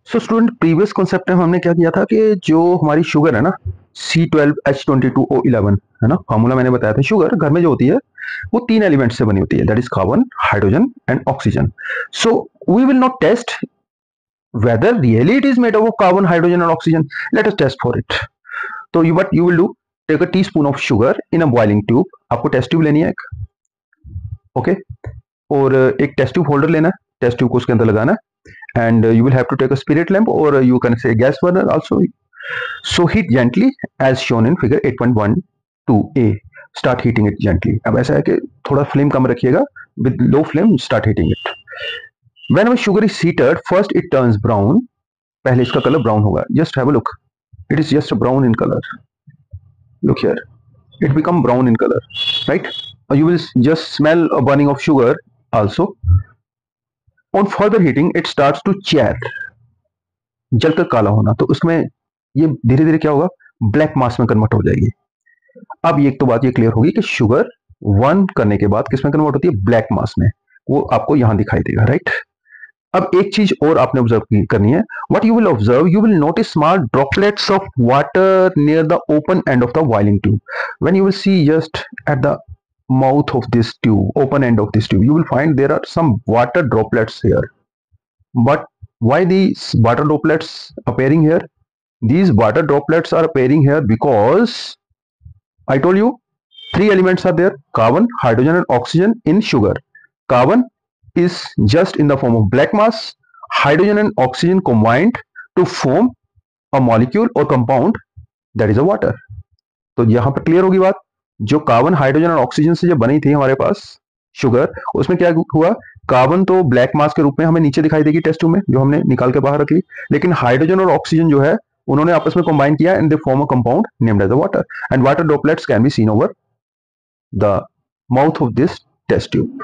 So student, previous concept में हमने क्या किया था कि जो हमारी शुगर है ना, C12H22O11 है ना, फार्मूला मैंने बताया था। शुगर घर में जो होती है वो तीन एलिमेंट से बनी होती है, that is carbon, hydrogen and oxygen. So we will not test whether really it is made up of carbon, hydrogen and oxygen. Let us test for it. तो you what you will do, take a teaspoon of sugar in a boiling tube. आपको test tube लेनी है एक, okay, और एक test tube holder लेना है, test tube को उसके अंदर लगाना है, and you will have to take a spirit lamp और you can say gas burner also. So heat gently as shown in figure 8.12a. Start heating it gently. अब ऐसा है कि थोड़ा फ्लेम कम रखिएगा, with low flame start heating it. Whenever sugar is heated, first it turns brown. पहले इसका colour brown होगा. Just have a look. It is just brown in color. Look here. It become brown in color, right? You will just smell a burning of sugar also. On further heating, it starts to char. जलकर काला होना. तो उसमें ये धीरे धीरे क्या होगा, ब्लैक मास में कन्वर्ट हो जाएगी. अब ये तो बात ये क्लियर होगी कि शुगर वन करने के बाद किसमें कन्वर्ट होती है, ब्लैक मास में. वो आपको यहां दिखाई देगा, राइट? अब एक चीज और आपने ऑब्जर्व करनी है. What you will observe, you will notice small droplets of water near the open end of the boiling tube. When you will see just at the mouth of this tube, open end of this tube, you will find there are some water droplets here. But why these water droplets appearing here? These water droplets are appearing here because I told you three elements are there: carbon, hydrogen and oxygen in sugar. Carbon is just in the form of black mass. Hydrogen and oxygen combined to form a molecule or compound, that is a water. तो यहां पर clear होगी बात. जो carbon, hydrogen और oxygen से जो बनी थी हमारे पास शुगर, उसमें क्या हुआ, कार्बन तो ब्लैक मास के रूप में हमें नीचे दिखाई देगी टेस्ट ट्यूब में, जो हमने निकाल के बाहर रखी. लेकिन हाइड्रोजन और ऑक्सीजन जो है उन्होंने आपस में कंबाइन किया and they form a compound named as a water. And water droplets can be seen over the mouth of this test tube.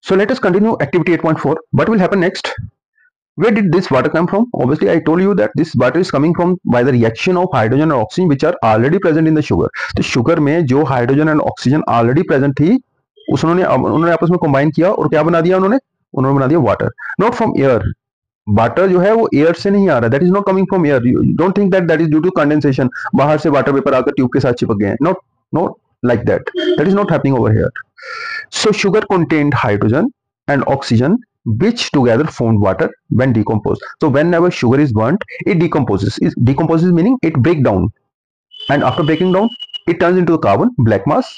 So let us continue activity 8.4. What will happen next? Where did this water come from? Obviously, I told you that this water is coming from by the reaction of hydrogen and oxygen which are already present in the sugar. तो sugar में जो hydrogen and oxygen already present थी, उस उन्होंने आपस में combine किया और क्या बना दिया उन्होंने बना दिया water. Not from air. Water जो है वो एयर से नहीं आ रहा, that is not coming from air. Don't think that that is due to condensation. बाहर से वाटर वेपर आकर ट्यूब के साथ चिपक गए हैं. Not not like that is not happening over here. So sugar contained hydrogen and oxygen which together formed water when decomposed. So whenever sugar is burnt, it decomposes. It decomposes meaning it breaks down, and after breaking down it turns into the carbon, black mass,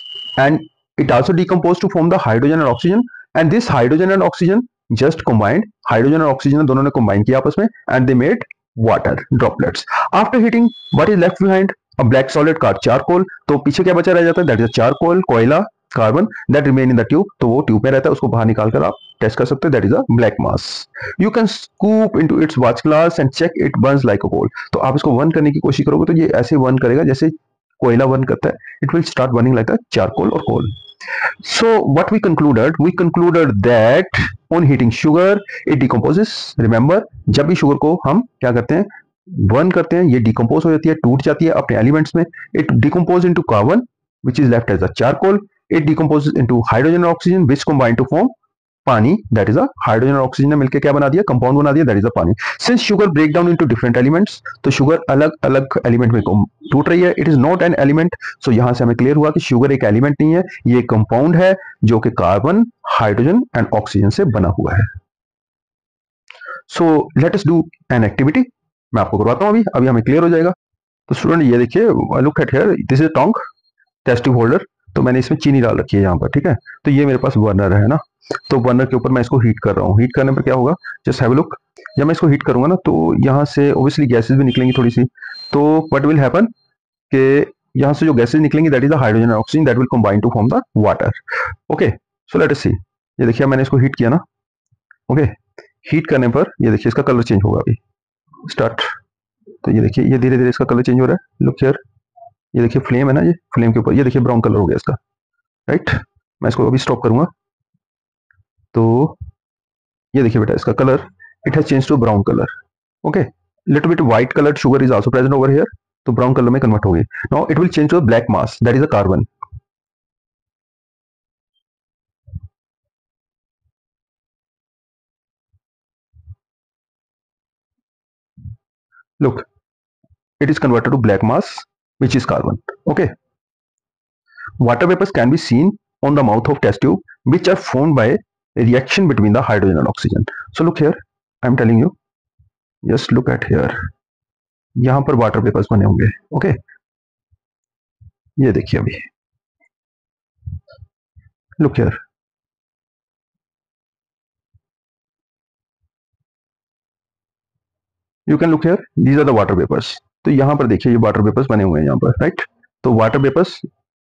and it also decomposes to form the hydrogen and oxygen. And this hydrogen and oxygen just combined, hydrogen and oxygen दोनों ने combine किया आपस में, and they made water droplets. After heating, what is left behind? A black solid called charcoal. तो पीछे क्या बचा रह जाता है, that is charcoal, कोयला, carbon, that remain in the tube. तो वो ट्यूब में रहता है, उसको बाहर निकाल कर आप टेस्ट कर सकते हैं, that is a black mass. You can scoop into its watch glass and check it burns like a coal. तो आप इसको बर्न करने की कोशिश करोगे तो ये ऐसे बर्न करेगा जैसे कोयला बर्न करता है. It will start burning like a charcoal or coal. So what we concluded that on heating sugar it decomposes. Remember, जब भी शुगर को हम क्या करते हैं, बर्न करते हैं, ये डिकम्पोज हो जाती है, टूट जाती है अपने एलिमेंट्स में. It decompose into carbon which is left as a charcoal. It decompose into hydrogen और oxygen which combine to form pani, that is a hydrogen और ऑक्सीजन ने मिलकर क्या बना दिया, कंपाउंड बना दिया, that is a pani. Since sugar break down into different elements, तो शुगर अलग अलग एलिमेंट में टूट रही है. It is not an element. So यहां से हमें क्लियर हुआ कि शुगर एक एलिमेंट नहीं है, ये कंपाउंड है जो कि कार्बन, हाइड्रोजन एंड ऑक्सीजन से बना हुआ है. सो let us do an activity. मैं आपको करवाता हूं, अभी हमें क्लियर हो जाएगा. तो स्टूडेंट ये देखिए, look at here, this is a tong test tube holder. तो मैंने इसमें चीनी डाल रखी है यहाँ पर, ठीक है. तो ये मेरे पास बर्नर है ना, तो बर्नर के ऊपर मैं इसको हीट कर रहा हूँ. हीट करने पर क्या होगा, जस्ट हैव अ लुक. जब मैं इसको हीट करूंगा ना तो यहाँ से ओब्वियसली गैसेज भी निकलेंगी थोड़ी सी. तो व्हाट विल हैपन कि यहाँ से जो गैसेज निकलेंगी that is the hydrogen and oxygen that will combine to form the water. Okay, so let us see. ये देखिए मैंने इसको हीट किया ना. ओके, हीट करने पर ये देखिए इसका कलर चेंज होगा. अभी स्टार्ट. तो ये देखिए, ये धीरे धीरे इसका कलर चेंज हो रहा है. लुक हियर, ये देखिए फ्लेम है ना, ये फ्लेम के ऊपर ये देखिए ब्राउन कलर हो गया इसका, राइट. मैं इसको अभी स्टॉप करूंगा. तो ये देखिए बेटा इसका colour, it has change to brown colour. Okay, little bit white coloured sugar is also present over here. तो ब्राउन कलर में कन्वर्ट हो गई. Now it will change to a black mass, that is a carbon. look, it is converted to black mass, which is carbon. Okay, water vapors can be seen on the mouth of test tube, which are formed by a reaction between the hydrogen and oxygen. So look here, I'm telling you, just look at here, यहाँ पर water vapours बने होंगे. Okay, ये देखिए अभी, look here, you can look here, these are the water vapours. तो यहाँ पर देखिए ये वाटर वेपर्स बने हुए हैं यहाँ पर, राइट. तो वाटर वेपर्स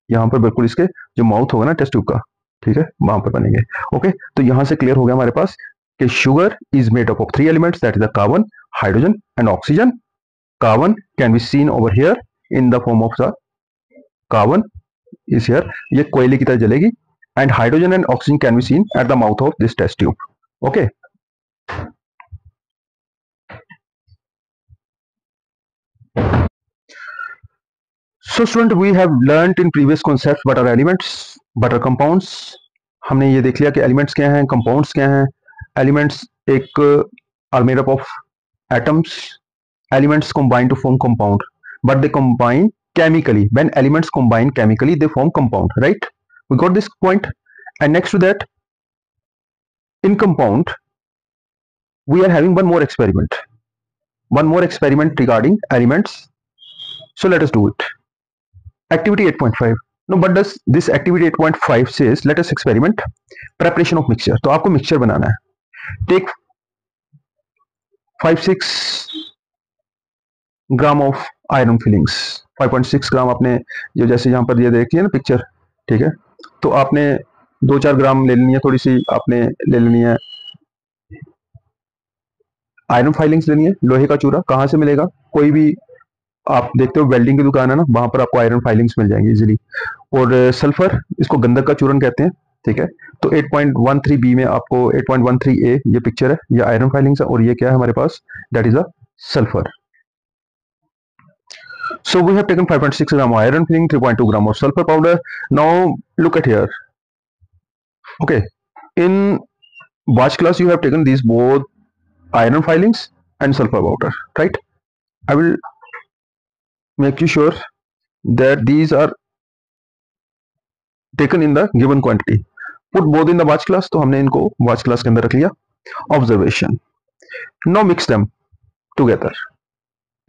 यहाँ पर बिल्कुल इसके जो माउथ होगा ना टेस्ट ट्यूब का, ठीक है, वहां पर बनेंगे. ओके, तो यहाँ से क्लियर हो गया हमारे पास कि sugar is made up of 3 elements, that is the carbon, hydrogen and oxygen. Carbon can be seen over here in the form of the carbon is here, ये कोयले की तरह जलेगी. And hydrogen and oxygen can be seen at the mouth of this test tube. Okay, so student we have learnt in previous concepts what are elements, what are compounds. हमने ये देख लिया कि एलिमेंट्स क्या हैं, कंपाउंड्स क्या हैं. Elements एक are made up of atoms. Elements combine to form compound, but they combine chemically. When elements combine chemically, they form compound, right? We got this point. And next to that, in compound, we are having one more experiment regarding elements. So let us do it. Activity 8.5. No, but does this activity 8.5 says let us experiment preparation of mixture. तो आपको mixture बनाना है. Take 5-6 gram of iron filings. 5.6 ग्राम आपने जो जैसे यहाँ पर ये देखिए ना पिक्चर, ठीक है. तो आपने 2-4 ग्राम ले लेनी है, थोड़ी सी आपने ले लेनी है आयरन फाइलिंग्स लेनी है. लोहे का चूरा कहाँ से मिलेगा, कोई भी आप देखते हो वेल्डिंग की दुकान है ना, वहां पर आपको आयरन फाइलिंग्स मिल जाएंगी इजीली. और सल्फर, इसको गंधक का चूरन कहते हैं, ठीक है. तो 8.13 बी में आपको 8.13 ए ये पिक्चर है, ये आयरन फाइलिंग्स है, और ये क्या है हमारे पास, that is a sulphur. So we have taken 5.6 gram iron filling, 3.2 gram of sulfur powder. Now look at here. Okay, in batch class you have taken these both iron filings and sulfur powder, right? I will make you sure that these are taken in the given quantity. Put both in the batch class, तो हमने इनको batch class के अंदर रख लिया. Observation. Now mix them together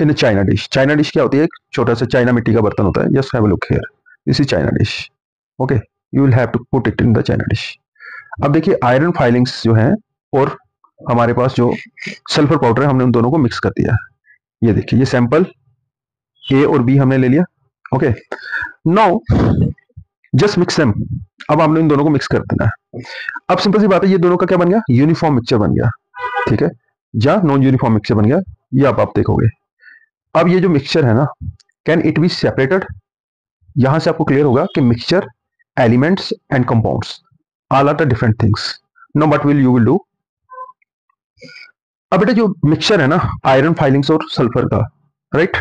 in a china dish. China dish क्या होती है, एक छोटा सा चाइना मिट्टी का बर्तन होता है. Just have a look here. This is china dish. Okay, you will have to put it in the china dish. अब देखिए आयरन फाइलिंग्स जो हैं और हमारे पास जो सल्फर पाउडर है, हमने उन दोनों को मिक्स कर दिया. ये देखिए ये सैंपल ए और बी हमने ले लिया. Okay, now just mix them. अब आपने इन दोनों को मिक्स कर देना है. अब सिंपल सी बात है, ये दोनों का क्या बन गया, यूनिफॉर्म मिक्सचर बन गया, ठीक है, या नॉन यूनिफॉर्म मिक्सचर बन गया, ये आप देखोगे. अब ये जो मिक्सचर है ना, कैन इट बी सेपरेटेड. यहां से आपको क्लियर होगा कि mixture, elements and compounds all are the different things. No but you will do. अब बेटा जो मिक्सचर है ना आयरन फाइलिंग्स और सल्फर का, राइट,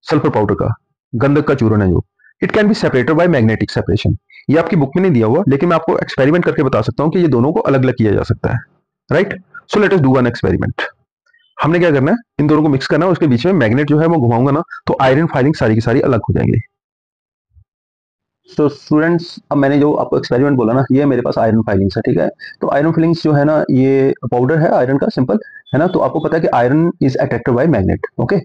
सल्फर पाउडर का, गंधक का चूर्ण है जो, it can be separated by magnetic separation. ये आपकी बुक में नहीं दिया हुआ, लेकिन मैं आपको एक्सपेरिमेंट करके बता सकता हूं कि ये दोनों को अलग अलग किया जा सकता है, right. So let us do one experiment. हमने क्या करना है, इन दोनों को मिक्स करना है, उसके बीच में मैग्नेट जो है वो घुमाऊंगा ना, तो आयरन फाइलिंग सारी की सारी अलग हो जाएंगी. तो स्टूडेंट्स, अब मैंने जो आपको एक्सपेरिमेंट बोला ना, ये मेरे पास आयरन फाइलिंग्स है, ठीक है. तो आयरन फिलिंग्स जो है ना, ये पाउडर है आयरन का, सिंपल है ना. तो आपको पता है कि iron is attracted by magnet, okay.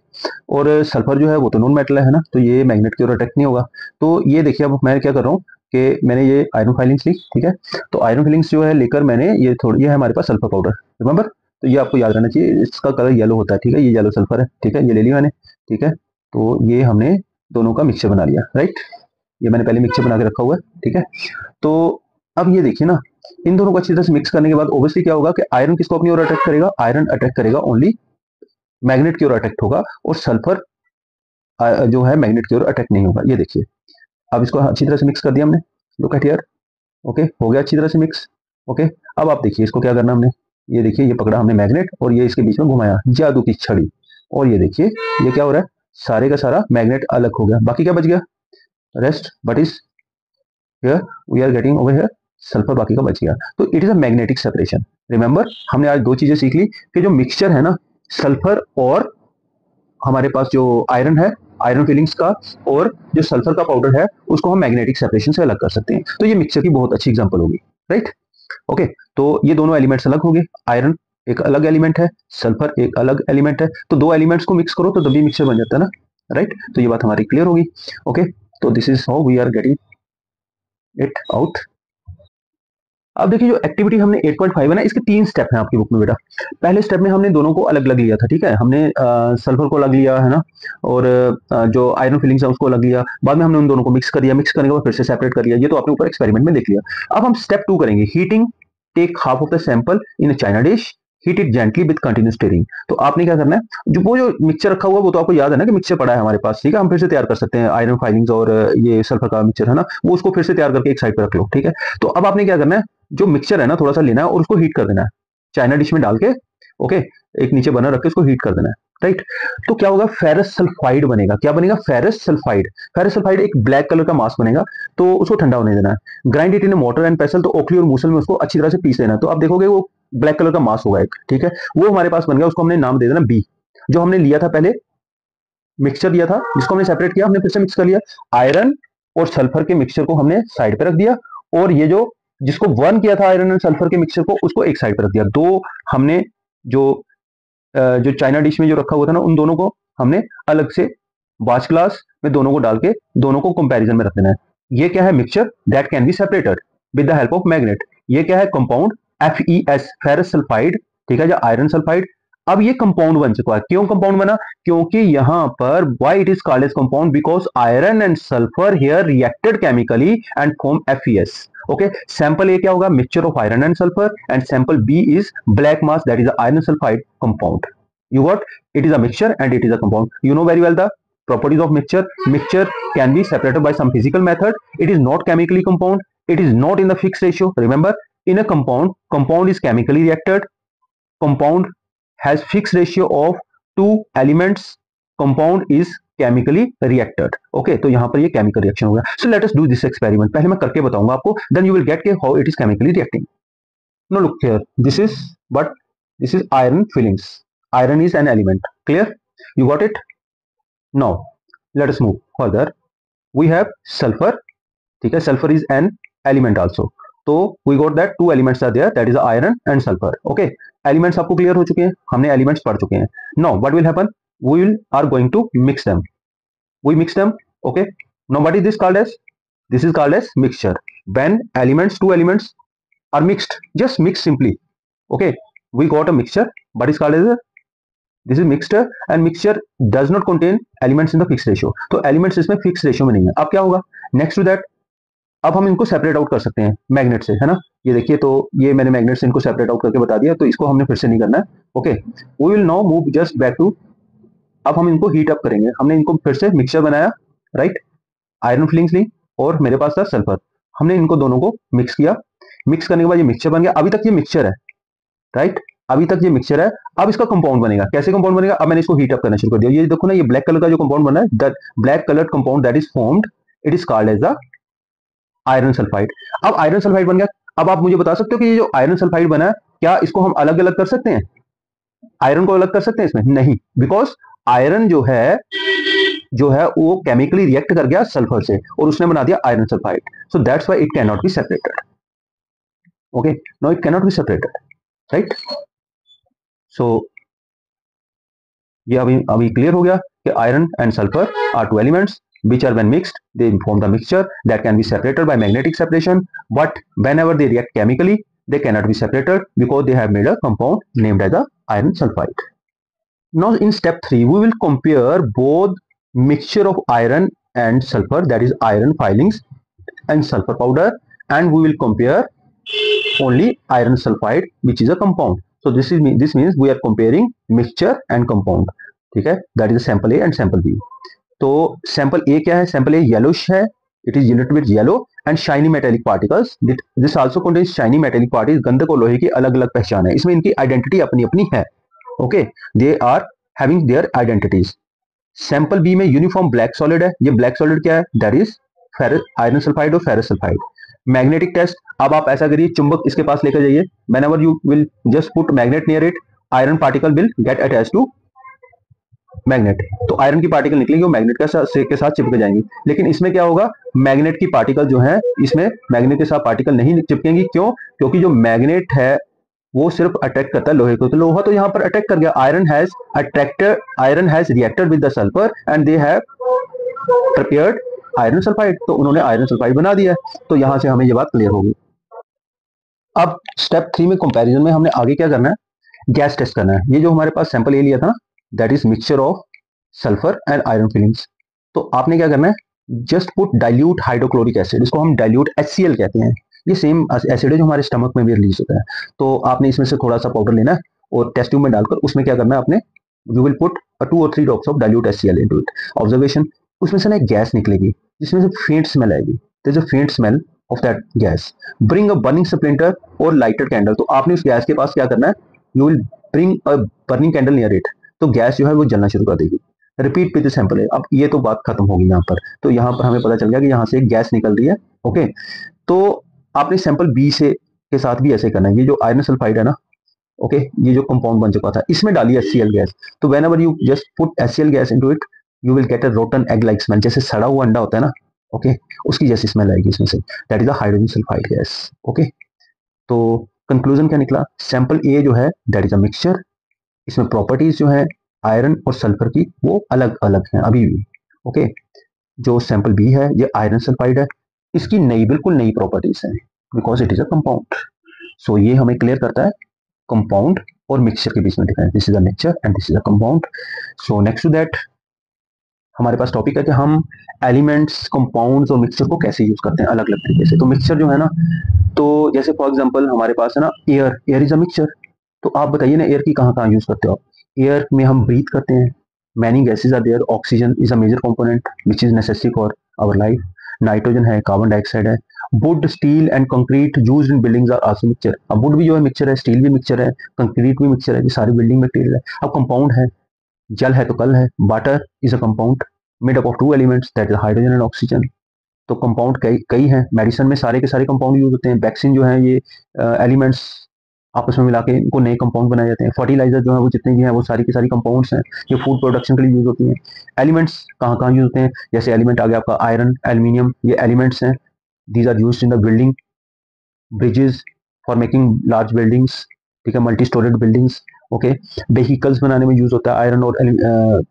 और सल्फर जो है वो तो नॉन मेटल है ना, तो ये मैग्नेट की ओर अट्रैक्ट नहीं होगा. तो ये देखिए, अब मैं क्या कर रहा हूँ कि मैंने ये आयरन फाइलिंग्स ली, ठीक है. तो आयरन फिलिंग्स जो है लेकर मैंने ये थोड़ी, ये है हमारे पास सल्फर पाउडर, रिमेंबर. तो ये आपको याद रहना चाहिए, इसका कलर येलो होता है, ठीक है. ये येलो सल्फर है, ठीक है, ये ले लिया मैंने, ठीक है. तो ये हमने दोनों का मिक्सचर बना लिया, राइट. ये मैंने पहले मिक्सचर बना के रखा हुआ है, ठीक है. तो अब ये देखिए ना, इन दोनों को अच्छी तरह से मिक्स करने के बाद ऑब्वियसली क्या होगा कि आयरन किसको अपनी ओर अट्रैक्ट करेगा, आयरन अट्रैक्ट करेगा ओनली मैग्नेट की ओर अट्रैक्ट होगा, और सल्फर जो है मैग्नेट की ओर अट्रैक्ट नहीं होगा. ये देखिए, अब इसको अच्छी तरह से मिक्स कर दिया हमने. Look at here. ओके, हो गया अच्छी तरह से मिक्स. ओके, अब आप देखिए इसको क्या करना हमने. ये देखिए, ये पकड़ा हमने मैग्नेट और ये इसके बीच में घुमाया, जादू की छड़ी. और ये देखिए ये क्या हो रहा है, सारे का सारा मैग्नेट अलग हो गया. बाकी क्या बच गया, rest, but is here we are getting over here sulphur, बाकी का बच गया. तो it is a magnetic separation. Remember, हमने आज दो चीजें सीख ली कि जो मिक्सचर है ना, सल्फर और हमारे पास जो आयरन है, आयरन फिलिंग्स का, और जो सल्फर का पाउडर है उसको हम मैग्नेटिक सेपरेशन से अलग कर सकते हैं। तो ये मिक्सचर की बहुत अच्छी एग्जांपल होगी, राइट। ओके, तो ये दोनों एलिमेंट्स अलग हो गए, आयरन एक अलग एलिमेंट है, सल्फर एक अलग एलिमेंट है, तो दो एलिमेंट्स को मिक्स करो तो तभी मिक्सचर बन जाता है ना, राइट। तो ये बात हमारी क्लियर होगी। ओके, तो this is how we are getting it out. अब देखिए, जो एक्टिविटी हमने 8.5 है ना, इसके 3 स्टेप हैं आपकी बुक में बेटा। पहले स्टेप में हमने दोनों को अलग अलग लिया था, ठीक है, हमने सल्फर को अलग लिया है ना, और जो आयरन फिलिंग्स है उसको अलग लिया, बाद में हमने उन दोनों को मिक्स कर दिया, मिक्स करने के बाद फिर से सेपरेट कर दिया। ये तो आपने ऊपर एक्सपेरिमेंट में देख लिया। अब हम स्टेप 2 करेंगे, heating. Take half of the sample in a china dish, heat it gently with continuous stirring. तो आपने क्या करना है, जो मिक्सचर रखा हुआ वो तो आपको याद है ना कि मिक्सचर पड़ा है हमारे पास, ठीक है, हम फिर से तैयार कर सकते हैं, आयरन फाइलिंग्स और ये सल्फर का मिक्सचर है ना, वो उसको फिर से तैयार करके एक साइड पर रख लो, ठीक है। तो अब आपने क्या करना है, जो मिक्सचर है ना थोड़ा सा लेना है और उसको हीट कर देना है चाइना डिश में डाल के। ओके, एक नीचे बर्नर रख के उसको हीट कर देना है, राइट। तो क्या होगा, फेरस सल्फाइड बनेगा। क्या बनेगा, फेरस सल्फाइड। फेरस सल्फाइड एक ब्लैक कलर का मास बनेगा, तो उसको ठंडा होने देना है। Grind it in motor and पेसल, तो ओखली और मूसल में उसको अच्छी तरह से पीस देना है। तो आप देखोगे वो ब्लैक कलर का मास होगा एक, ठीक है, वो हमारे पास बन गया, उसको हमने नाम दे देना बी। जो हमने लिया था पहले, मिक्सचर दिया था जिसको हमने सेपरेट किया, हमने फिर से मिक्स कर लिया। आयरन और सल्फर के मिक्सचर को हमने साइड पे रख दिया, और ये जो जिसको वन किया था आयरन एंड सल्फर के मिक्सचर को, उसको एक साइड पे रख दिया। दो हमने जो जो चाइना डिश में जो रखा हुआ था ना, उन दोनों को हमने अलग से वाच ग्लास में दोनों को डाल के दोनों को कंपैरिजन में रख देना है। ये क्या है, mixture that can be separated with the help of magnet. ये क्या है, कंपाउंड FeS, फेरस सल्फाइड, ठीक है, या आयरन सल्फाइड। अब ये कंपाउंड बन चुका है। क्यों कंपाउंड बना, क्योंकि यहां पर why it is called as compound, because iron and sulphur here reacted chemically and form FeS। Okay, sample A क्या होगा, mixture of iron and sulphur, and sample B is black mass, that is iron sulphide compound. You got, it is a mixture and it is a compound. You know very well the properties of mixture. Mixture can be separated by some physical method. It is not chemically compound. It is not in the fixed ratio. Remember, in a compound, compound is chemically reacted. Compound has fixed ratio of 2 elements. Compound is chemically reacted. Okay, तो यहाँ पर ये chemical reaction हो गया. So let us do this experiment. पहले मैं करके बताऊंगा आपको. Then you will get how it is chemically reacting. Now look here. This is what, this is iron fillings. Iron is an element. Clear? You got it? Now let us move further. We have sulfur. ठीक है, sulfur is an element also. तो we got that two elements are there, that is iron and sulfur. Okay, elements आपको clear हो चुके हैं, हमने elements पढ़ चुके हैं. Now what will happen? We are going to mix them. We mix them. Okay. Now what is this called as? This is called as mixture. When elements, two elements are mixed, just mix simply. Okay, we got a mixture, but is called as a, this is mixture, and mixture does not contain elements in the fixed ratio. तो elements इसमें fixed ratio में नहीं है. अब क्या होगा, next to that, अब हम इनको सेपरेट आउट कर सकते हैं मैग्नेट से, है ना। ये देखिए, तो ये मैंने मैग्नेट से इनको सेपरेट आउट करके बता दिया, तो इसको हमने फिर से नहीं करना है। Okay, we will now move just back to, अब हम इनको हीट अप करेंगे। हमने इनको फिर से मिक्सचर बनाया, राइट, आयरन फिलिंग्स ली और मेरे पास था सल्फर, हमने इनको दोनों को मिक्स किया। मिक्स करने के बाद ये मिक्सचर बन गया। अभी तक ये मिक्सचर है, राइट, अभी तक ये मिक्सचर है। अब इसका कंपाउंड बनेगा। कैसे कंपाउंड बनेगा, अब मैंने इसको हीट अप करना शुरू कर दिया। ये देखो ना, ये ब्लैक कलर का जो कंपाउंड बना है, that black coloured compound that is formed, it is called as the iron sulphide. अब आयरन सल्फाइड बन गया। अब आप मुझे बता सकते हो कि ये जो आयरन सल्फाइड बना है, क्या इसको हम अलग अलग कर सकते हैं, आयरन को अलग कर सकते हैं इसमें? नहीं, बिकॉज आयरन जो है वो केमिकली रिएक्ट कर गया सल्फर से और उसने बना दिया iron sulphide. So that's why it can not be separated. Okay, no it can not be separated, right. सो ये अभी क्लियर हो गया कि iron and sulphur are two elements which are when mixed they form the mixture that can be separated by magnetic separation, but whenever they react chemically they cannot be separated because they have made a compound named as the iron sulfide. Now in step 3 we will compare both mixture of iron and sulfur, that is iron filings and sulfur powder, and we will compare only iron sulfide which is a compound. So this means we are comparing mixture and compound, ठीक है, that is sample A and sample B. तो sample A क्या है, sample ए yellowish है, it is unit with yellow and shiny metallic particles, this also contains shiny metallic particles. गंधक और लोहे की अलग अलग पहचान है, इसमें इनकी आइडेंटिटी अपनी अपनी है। Okay, they are having their identities. Sample B में यूनिफॉर्म ब्लैक सॉलिड है। ये ब्लैक सॉलिड क्या है, दैट इज आयरन सल्फाइड और फेरस सल्फाइड। मैग्नेटिक टेस्ट, अब आप ऐसा करिए, चुंबक इसके पास लेकर जाइए, whenever you will just put magnet near it, iron particle will get attached to magnet, तो आयरन की पार्टिकल निकलेंगे वो मैग्नेट के साथ चिपक जाएंगी। लेकिन इसमें क्या होगा, मैग्नेट की पार्टिकल जो है इसमें मैग्नेट के साथ पार्टिकल नहीं चिपकेंगी। क्यों? क्योंकि जो मैग्नेट है वो सिर्फ अट्रैक्ट करता है लोहे को, तो लोहा तो यहाँ पर अट्रैक्ट कर गया। Iron has reacted with the sulphur and they have prepared iron sulphide, तो उन्होंने आयरन सल्फाइड बना दिया है। तो यहां से हमें ये बात क्लियर होगी। अब स्टेप 3 में कंपैरिजन में हमने आगे क्या करना है, गैस टेस्ट करना है। ये जो हमारे पास सैंपल ए लिया था ना, that is mixture of sulphur and iron filings. तो आपने क्या करना है, just put dilute hydrochloric acid, इसको हम डाइल्यूट HCl कहते हैं। ये सेम एसिड है जो हमारे स्टमक में भी रिलीज होता है। तो आपने इसमें से थोड़ा सा पाउडर लेना है और टेस्ट ट्यूब में डालकर उसमें क्या करना है आपने, you will put 2 or 3 drops of dilute HCl into it. Observation, उसमें से ना एक गैस निकलेगी जिसमें से फेंट स्मेल आएगी। देयर इज अ फेंट smell of that gas. Bring a burning splinter और लाइटर कैंडल, तो आपने उस गैस के पास क्या करना है, you will bring a burning candle near it, तो गैस जो है वो जलना शुरू कर देगी। रिपीट विद सैंपल है। अब ये तो बात खत्म होगी यहाँ पर, तो यहाँ पर हमें पता चल गया कि यहाँ से एक गैस निकल रही है। ओके, तो आपने सैंपल बी से के साथ भी ऐसे करना है। ये जो आयरन सल्फाइड है ना, ओके, ये जो कंपाउंड बन चुका था इसमें डालिए HCl गैस। तो when ever you just put HCl gas into it, you will get a rotten egg like smell, जैसे सड़ा हुआ अंडा होता है ना, ओके, उसकी जैसी स्मेल आएगी इसमें से। That is the hydrogen sulphide gas. Okay, तो कंक्लूजन क्या निकला, सैंपल ए जो है दैट इज अ मिक्सचर, इसमें प्रॉपर्टीज जो है आयरन और सल्फर की वो अलग अलग हैं अभी भी। ओके, जो सैंपल बी है ये आयरन सल्फाइड है, इसकी नई बिल्कुल नई प्रॉपर्टीज हैं because it is a compound. So ये हमें क्लियर करता है कंपाउंड और मिक्सचर के बीच में difference. This is a mixture and this is a compound. So next to that हमारे पास टॉपिक है कि हम एलिमेंट्स, कंपाउंड्स और मिक्सचर को कैसे यूज करते हैं अलग अलग तरीके से। तो मिक्सचर जो है ना, तो जैसे फॉर एग्जांपल हमारे पास है ना एयर इज अ मिक्सचर। तो आप बताइए ना एयर की कहाँ कहाँ यूज करते हो आप? एयर में हम ब्रीथ करते हैं, many gases are there, oxygen is a major component which is necessary for our life, nitrogen है, कार्बन डाइऑक्साइड है, wood, steel and concrete used in buildings are also mixture. अब वुड भी जो है मिक्सचर है, steel भी mixture है, concrete भी मिक्सचर है, ये सारी बिल्डिंग मटेरियल है। अब कंपाउंड है, जल है तो कल है, water is a compound made up of 2 elements that is hydrogen and oxygen. तो कंपाउंड कई कई हैं, मेडिसिन में सारे के सारे कंपाउंड यूज होते हैं। वैक्सीन जो है ये एलिमेंट्स आपस में मिला के इनको नए कंपाउंड बनाए जाते हैं। फर्टिलाइजर जो है वो जितने भी हैं वो सारी की सारी कंपाउंड्स हैं, ये फूड प्रोडक्शन के लिए यूज होती हैं। एलिमेंट्स कहाँ कहाँ यूज होते हैं, जैसे एलिमेंट आ गया आपका आयरन, एल्यूमिनियम, ये एलिमेंट्स हैं। These are used in the building, bridges for making large buildings, ठीक है, multi storeyed buildings. Okay, vehicles बनाने में यूज होता है आयरन और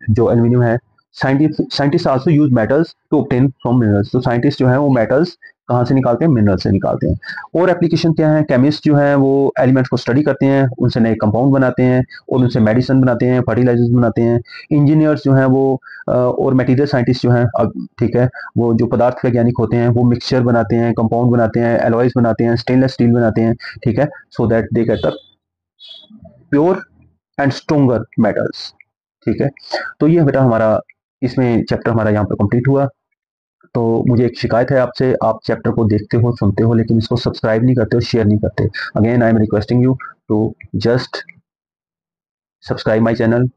जो एल्यूमिनियम है। Scientist also use metals to obtain from minerals, तो साइंटिस्ट जो है वो मेटल्स कहाँ से निकालते हैं, मिनरल से निकालते हैं। और एप्लीकेशन क्या है, केमिस्ट जो है वो एलिमेंट्स को स्टडी करते हैं, उनसे नए कंपाउंड बनाते हैं और उनसे मेडिसिन बनाते हैं, फर्टिलाइजर्स बनाते हैं। इंजीनियर्स जो हैं वो और मटेरियल साइंटिस्ट जो हैं, अब ठीक है, वो जो पदार्थ वैज्ञानिक होते हैं वो मिक्सचर बनाते हैं, कंपाउंड बनाते हैं, एलॉयज बनाते हैं, स्टेनलेस स्टील बनाते हैं, ठीक है, so that they get the pure and stronger metals. ठीक है, तो ये बेटा हमारा इसमें चैप्टर हमारा यहाँ पर कंप्लीट हुआ। तो मुझे एक शिकायत है आपसे, आप चैप्टर को देखते हो, सुनते हो, लेकिन इसको सब्सक्राइब नहीं करते हो, शेयर नहीं करते। Again I am requesting you to just subscribe my channel,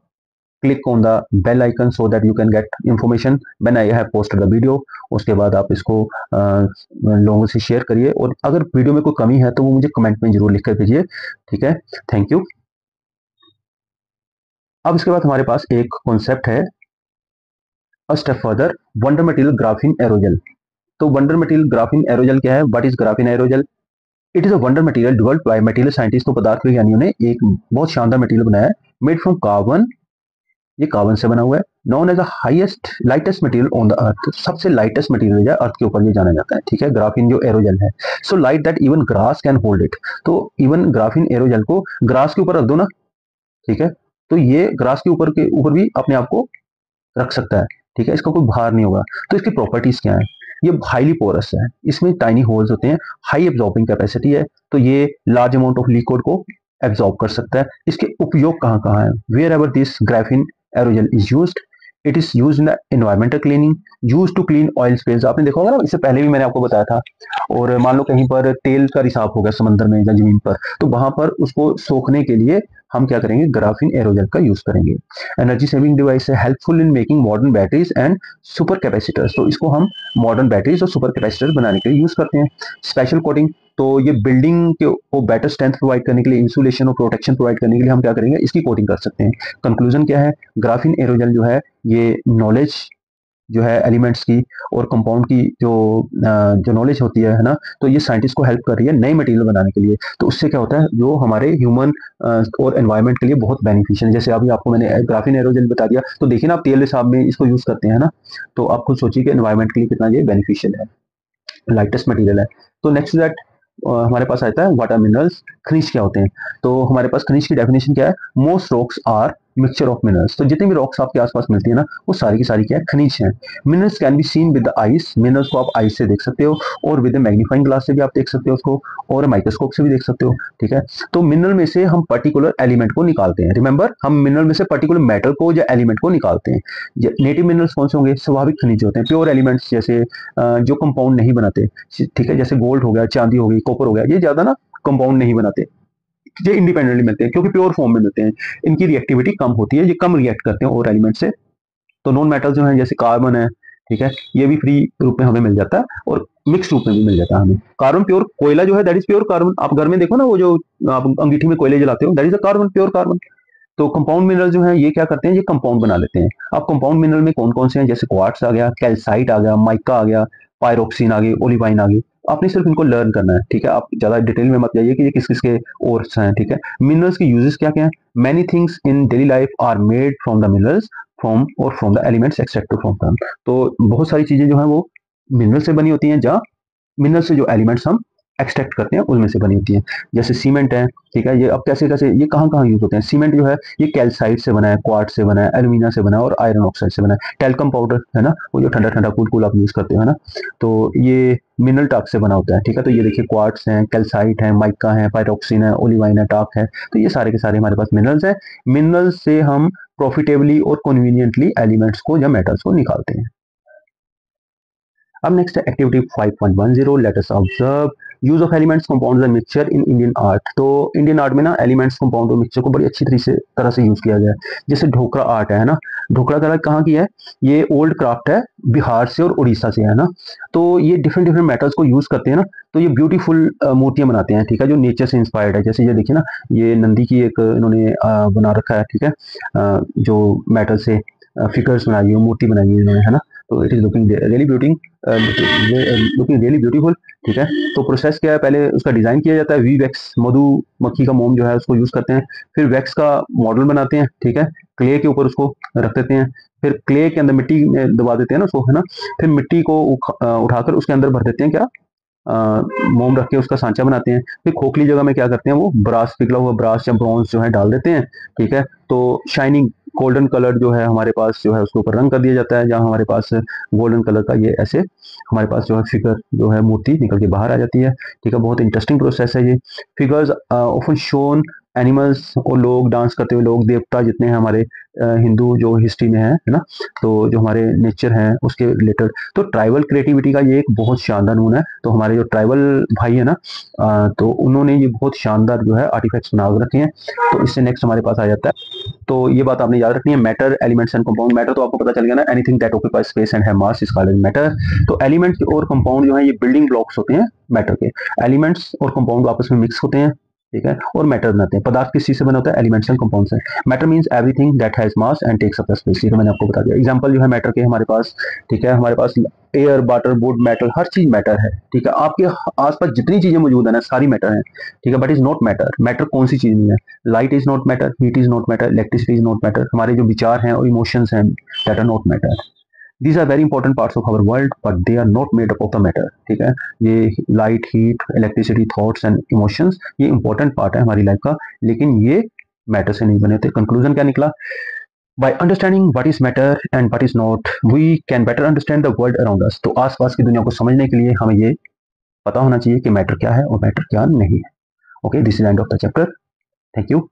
click on the bell icon so that you can get information when I have posted the video। उसके बाद आप इसको लोगों से शेयर करिए, और अगर वीडियो में कोई कमी है तो वो मुझे कमेंट में जरूर लिख कर भेजिए। ठीक है, थैंक यू। अब इसके बाद हमारे पास एक कॉन्सेप्ट है, a step further, wonder material graphene aerogel. तो वंडर मटेरियल ग्राफीन एरोजल क्या है, what is graphene aerogel? It is a wonder material developed by material scientist, तो पदार्थ विज्ञानियों ने एक बहुत शानदार मटेरियल बनाया है, मेड फ्रॉम कार्बन, ये कार्बन से बना हुआ है, known as the highest lightest material on the earth, सबसे लाइटेस्ट मटेरियल है अर्थ के ऊपर ये जाना जाता है। ठीक है, ग्राफीन जो एरोजल है, so light that even grass can hold it. तो इवन ग्राफीन एरोजल को ग्रास के ऊपर रख दो ना, ठीक है, तो ये ग्रास के ऊपर भी अपने आप को रख सकता है। ठीक है, इसका कोई भार नहीं होगा। तो इसकी प्रॉपर्टीज क्या है, ये हाईली पोरस है, इसमें टाइनी होल्स होते हैं, हाई एब्जॉर्बिंग कैपेसिटी है, तो ये लार्ज अमाउंट ऑफ लिक्विड को एब्जॉर्ब कर सकता है। इसके उपयोग कहाँ कहाँ है, wherever this graphene aerogel is used, it is use in environmental cleaning, use to clean oil spills. आपने देखा होगा ना, इससे पहले भी मैंने आपको बताया था। और मान लो कहीं पर तेल का रिसाव हो गया समंदर में या जमीन पर, तो वहां पर उसको सोखने के लिए हम क्या करेंगे, ग्राफीन एरोजल का यूज करेंगे। एनर्जी सेविंग डिवाइस है, helpful in making modern batteries and super capacitors, तो इसको हम मॉडर्न बैटरीज और सुपर कैपेसिटर्स बनाने के लिए यूज करते हैं। स्पेशल कोटिंग, तो ये बिल्डिंग को बेटर स्ट्रेंथ प्रोवाइड करने के लिए, इंसुलेशन और प्रोटेक्शन प्रोवाइड करने के लिए हम क्या करेंगे, इसकी कोटिंग कर सकते हैं। कंक्लूजन क्या है, ग्राफीन एरोजल जो है ये नॉलेज जो है एलिमेंट्स की और कंपाउंड की जो नॉलेज होती है ना, तो ये साइंटिस्ट को हेल्प कर रही है नई मटेरियल बनाने के लिए। तो उससे क्या होता है, जो हमारे ह्यूमन और एनवायरनमेंट के लिए बहुत बेनिफिशियल है। जैसे अभी आपको मैंने ग्राफीन एरोजल बता दिया, तो देखिए ना, आप तेल साहब में इसको यूज करते हैं ना, तो आप खुद सोचिए कि एनवायरनमेंट के लिए कितना ये बेनिफिशियल है, लाइटेस्ट मटेरियल है। तो नेक्स्ट दैट हमारे पास आता है वाटर मिनरल्स। खनिज क्या होते हैं, तो हमारे पास खनिज की डेफिनेशन क्या है, most rocks are mixture of minerals. तो जितनी भी रॉक्स आपके आसपास मिलती है ना, वो सारी की सारी क्या है, खनिज हैं। Minerals can be seen with the ice, minerals को आप आइस से देख सकते हो, और विद मैग्नीफाइंग ग्लास से भी आप देख सकते हो उसको, और माइक्रोस्कोप से भी देख सकते हो, ठीक है। तो मिनरल में से हम पर्टिकुलर एलिमेंट को निकालते हैं। रिमेंबर, हम मिनरल में से पर्टिकुलर मेटल को या एलिमेंट को निकालते हैं। नेटिव मिनरल्स कौन से होंगे, स्वाभाविक खनिज होते हैं, प्योर एलिमेंट्स, जैसे जो कंपाउंड नहीं बनाते, ठीक है, जैसे गोल्ड हो गया, चांदी हो गई, कॉपर हो गया, ये ज्यादा ना कंपाउंड नहीं बनाते, ये इंडिपेंडेंटली मिलते हैं क्योंकि प्योर फॉर्म में मिलते हैं, इनकी रिएक्टिविटी कम होती है, ये कम रिएक्ट करते हैं और एलिमेंट से। तो नॉन मेटल जो है जैसे कार्बन है, ठीक है, ये भी फ्री रूप में हमें मिल जाता है और मिक्स रूप में भी मिल जाता है हमें। कार्बन प्योर, कोयला जो है दैट इज प्योर कार्बन। आप घर में देखो ना, वो जो आप अंगीठी में कोयले जलाते हो, that is a carbon, pure carbon. तो कंपाउंड मिनरल जो है ये क्या करते हैं, ये कंपाउंड बना लेते हैं। अब कंपाउंड मिनरल में कौन कौन से हैं, जैसे क्वार्ट्स आ गया, कैल्साइट आ गया, माइका आ गया, पायरोक्सिन आ गई, ओलिवाइन आ गई। आपने सिर्फ इनको लर्न करना है, ठीक है, आप ज्यादा डिटेल में मत जाइए कि ये किस किस के ओर्स हैं, ठीक है। मिनरल्स के यूजेस क्या क्या है, many things in daily life are made from the minerals, from the elements extracted from them। तो बहुत सारी चीजें जो है वो मिनरल से बनी होती हैं, जहाँ मिनरल से जो एलिमेंट्स हम एक्सट्रैक्ट करते हैं उनमें से बनी होती है। जैसे सीमेंट है, ठीक है, ये अब कैसे कैसे ये कहाँ कहाँ यूज होते हैं। सीमेंट जो है ये कैल्साइट से बना है, क्वार्ट्ज से बना है, एल्यूमिना से बना है, और आयरन ऑक्साइड से बना है। टेल्कम पाउडर है ना, वो जो ठंडा ठंडा कूल कूल आप यूज करते हो, है ना, तो ये मिनरल टाक से बना होता है, ठीक है। तो ये देखिए, क्वार्ट्स हैं, कैल्साइट है, माइका है, पायरोक्सिन है, ओलिवाइन है, टाक है, तो ये सारे के सारे हमारे पास मिनरल्स हैं। मिनरल्स से हम प्रॉफिटेबली और कन्वीनियंटली एलिमेंट्स को या मेटल्स को निकालते हैं। अब नेक्स्ट है activity 5.10, let us observe use of elements compounds and mixture in Indian art. तो इंडियन आर्ट में ना एलिमेंट्स कंपाउंड और मिक्सचर को बड़ी अच्छी तरह से यूज किया गया है। जैसे ढोकरा आर्ट है ना, ढोकरा कला कहाँ की है, ये ओल्ड क्राफ्ट है, बिहार से और उड़ीसा से है ना। तो ये डिफरेंट डिफरेंट मेटल्स को यूज करते हैं ना, तो ये ब्यूटीफुल मूर्तियां बनाते हैं, ठीक है, जो नेचर से इंस्पायर्ड है। जैसे ये देखिए ना, ये नंदी की एक इन्होंने बना रखा है, ठीक है, जो मेटल से फिगर्स बनाई है, मूर्ति बनाई है इन्होंने, है ना। तो it is looking really looking really beautiful, ठीक है। तो प्रोसेस क्या है, पहले उसका डिजाइन किया जाता है, वी वैक्स, मधुमक्खी का मोम जो है उसको यूज करते हैं, फिर वैक्स का मॉडल बनाते हैं, ठीक है, क्ले के ऊपर उसको रख देते हैं, फिर क्ले के अंदर मिट्टी में दबा देते हैं ना उसको, है ना, फिर मिट्टी को उठाकर उसके अंदर भर देते हैं, क्या मोम रख के उसका सांचा बनाते हैं। फिर खोखली जगह में क्या करते हैं, वो ब्रास, पिघला हुआ ब्रास या ब्रॉन्ज जो है डाल देते हैं, ठीक है। तो शाइनिंग गोल्डन कलर जो है हमारे पास जो है उसके ऊपर रंग कर दिया जाता है, जहाँ हमारे पास गोल्डन कलर का ये ऐसे हमारे पास जो है फिगर जो है मूर्ति निकल के बाहर आ जाती है, ठीक है। बहुत इंटरेस्टिंग प्रोसेस है ये। फिगर्स ऑफन शोन एनिमल्स, और लोग डांस करते हुए, लोग देवता जितने हैं हमारे हिंदू जो हिस्ट्री में है ना, तो जो हमारे नेचर हैं उसके रिलेटेड। तो ट्राइबल क्रिएटिविटी का ये एक बहुत शानदार नमूना है। तो हमारे जो ट्राइबल भाई है ना, तो उन्होंने ये बहुत शानदार जो है आर्टिफैक्ट्स बना रखे हैं। तो इससे नेक्स्ट हमारे पास आ जाता है, तो ये बात आपने याद रखनी है, matter, elements and compound. Matter तो आपको पता चल गया ना, anything that occupies space and have mass is called as matter. तो एलिमेंट्स और कंपाउंड जो है ये बिल्डिंग ब्लॉक्स होते हैं मैटर के। एलिमेंट्स और कंपाउंड आपस में मिक्स होते हैं, ठीक है, और मैटर बनाते हैं। पदार्थ किस चीज से बना होता है, एलिमेंट्स एंड कंपाउंड से। Matter means everything that has mass and takes up the space, ये तो मैंने आपको बता दिया। एग्जांपल जो है मैटर के हमारे पास, ठीक है, हमारे पास एयर, वाटर, वुड, मेटल, हर चीज मैटर है, ठीक है। आपके आसपास जितनी चीजें मौजूद है ना, सारी मैटर है, ठीक है, but is not matter. Matter कौन सी चीज नहीं है, light is not matter, heat is not matter, electricity is not matter. हमारे जो विचार हैं और इमोशंस हैं, that are not matter. These are very important parts of our world, but they are not made up of the matter, ठीक है। ये light, heat, electricity, thoughts and emotions, ये इंपॉर्टेंट पार्ट है हमारी लाइफ का, लेकिन ये मैटर से नहीं बने थे। कंक्लूजन क्या निकला, by understanding what is matter and what is not, we can better understand the world around us. तो आसपास की दुनिया को समझने के लिए हमें ये पता होना चाहिए कि मैटर क्या है और मैटर क्या नहीं है। Okay, this is end of the chapter. Thank you.